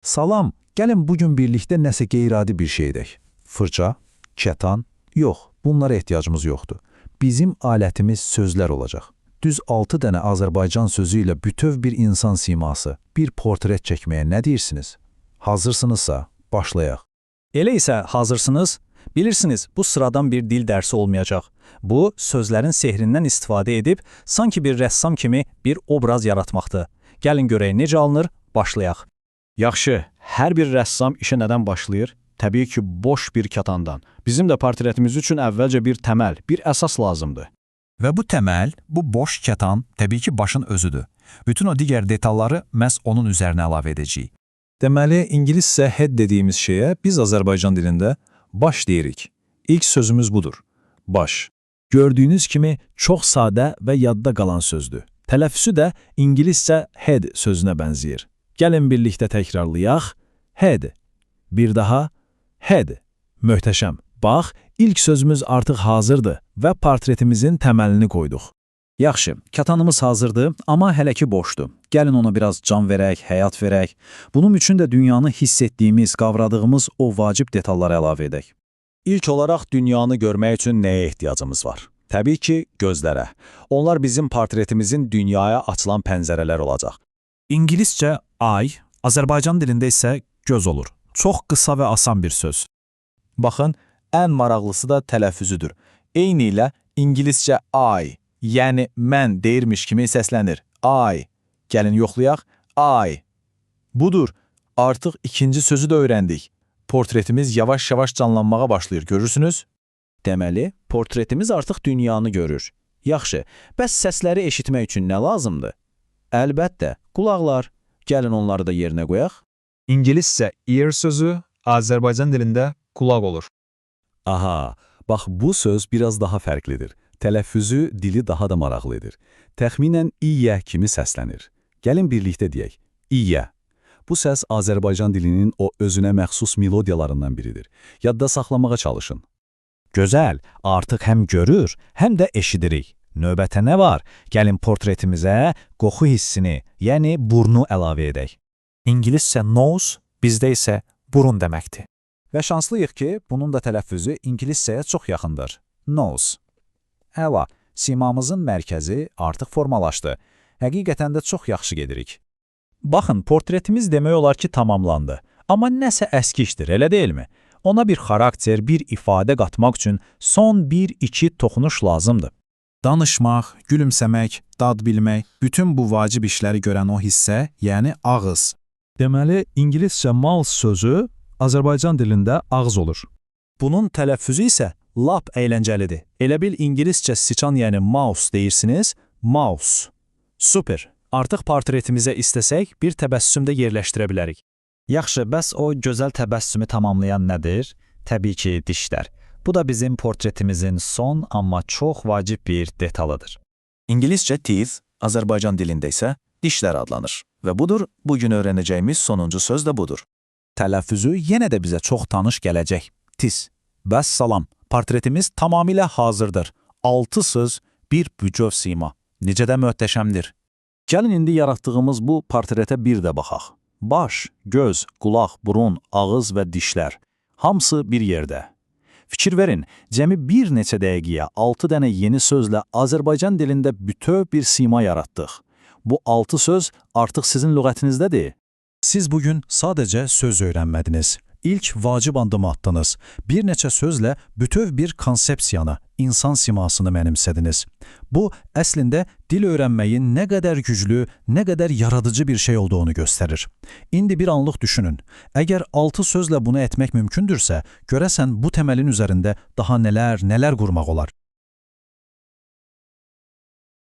Salam, gəlin bugün birlikdə nəsə qeyri-adi bir şey edək. Fırça, kətan, yox, bunlara ehtiyacımız yoxdur. Bizim alətimiz sözlər olacaq. Düz 6 dənə Azərbaycan sözü ilə bütöv bir insan siması, bir portret çəkməyə nə deyirsiniz? Hazırsınızsa, başlayaq. Elə isə hazırsınız? Bilirsiniz, bu sıradan bir dil dərsi olmayacaq. Bu, sözlərin sehrindən istifadə edib, sanki bir rəssam kimi bir obraz yaratmaqdır. Gəlin görək necə alınır, başlayaq. Yaxşı, hər bir rəssam işə nədən başlayır? Təbii ki, boş bir kətandan. Bizim də portretimiz üçün əvvəlcə bir təməl, bir əsas lazımdır. Və bu təməl, bu boş kətan təbii ki, başın özüdür. Bütün o digər detalları məhz onun üzərinə əlavə edəcəyik. Deməli, ingiliscə head dediyimiz şeyə biz Azərbaycan dilində baş deyirik. İlk sözümüz budur. Baş. Gördüyünüz kimi çox sadə və yadda qalan sözdür. Tələffüsü də ingiliscə head sözünə bənzəyir. Gəlin birlikdə təkrarlayaq. Head. Bir daha. Head. Möhtəşəm. Bax, ilk sözümüz artıq hazırdır və portretimizin təməlini qoyduq. Yaxşı, kətanımız hazırdır, amma hələ ki boşdur. Gəlin ona biraz can verək, həyat verək. Bunun üçün də dünyanı hiss etdiyimiz, qavradığımız o vacib detalları əlavə edək. İlk olaraq dünyanı görmək üçün nəyə ehtiyacımız var? Təbii ki, gözlərə. Onlar bizim portretimizin dünyaya açılan pəncərələr olacaq. İngiliscə eye, Azərbaycan dilində isə göz olur. Çox qısa və asan bir söz. Baxın, ən maraqlısı da tələffüzüdür. Eyni ilə ingiliscə I, yəni mən deyirmiş kimi səslənir. I. Gəlin yoxlayaq. I. Budur. Artıq ikinci sözü də öyrəndik. Portretimiz yavaş-yavaş canlanmağa başlayır, görürsünüz? Deməli, portretimiz artıq dünyanı görür. Yaxşı, bəs səsləri eşitmək üçün nə lazımdır? Əlbəttə, qulaqlar. Gəlin onları da yerinə qoyaq. İngiliscə ear sözü Azərbaycan dilində qulaq olur. Aha, bax bu söz biraz daha fərqlidir. Tələffüzü dili daha da maraqlıdır. Təxminən iyyə kimi səslənir. Gəlin birlikdə deyək. İyyə. Bu səs Azərbaycan dilinin o özünə məxsus melodiyalarından biridir. Yadda saxlamağa çalışın. Gözəl, artıq həm görür, həm də eşidirik. Növbətə nə var? Gəlin portretimizə qoxu hissini, yəni burnu əlavə edək. İngiliscə nose, bizdə isə burun deməkdir. Və şanslıyıq ki, bunun da tələffüzü ingiliscəyə çox yaxındır. Nose. Əla, simamızın mərkəzi artıq formalaşdı. Həqiqətən də çox yaxşı gedirik. Baxın, portretimiz demək olar ki, tamamlandı. Amma nəsə əskikdir, elə deyilmi? Ona bir xarakter, bir ifadə qatmaq üçün son 1-2 toxunuş lazımdır. Danışmaq, gülümsəmək, dad bilmək, bütün bu vacib işləri görən o hissə, yəni ağız. Deməli, ingiliscə mouth sözü Azərbaycan dilində ağız olur. Bunun tələffüzü isə lap əyləncəlidir. Elə bil ingiliscə siçan, yəni mouse deyirsiniz, mouse. Super. Artıq portretimizə istəsək, bir təbəssüm də yerləşdirə bilərik. Yaxşı, bəs o gözəl təbəssümü tamamlayan nədir? Təbii ki, dişlər. Bu da bizim portretimizin son, amma çox vacib bir detalıdır. İngiliscə teeth, Azərbaycan dilində isə dişlər adlanır. Və budur, bugün öyrənəcəyimiz sonuncu söz də budur. Tələffüzü yenə də bizə çox tanış gələcək. Tiz. Bəs salam, portretimiz tamamilə hazırdır. 6 söz, bir bütöv sima. Necə də möhtəşəmdir. Gəlin indi yaratdığımız bu portretə bir də baxaq. Baş, göz, qulaq, burun, ağız və dişlər. Hamısı bir yerdə. Fikir verin, cəmi bir neçə dəqiqəyə 6 dənə yeni sözlə Azərbaycan dilində bütöv bir sima yaratdıq. Bu 6 söz artıq sizin lüğətinizdədir. Siz bugün sadəcə söz öyrənmədiniz. İlk vacib addımı atdınız. Bir neçə sözlə bütöv bir konsepsiyanı, insan simasını mənimsədiniz. Bu, əslində dil öyrənməyin nə qədər güclü, nə qədər yaradıcı bir şey olduğunu göstərir. İndi bir anlıq düşünün. Əgər 6 sözlə bunu etmək mümkündürsə, görəsən bu təməlin üzərində daha nələr qurmaq olar.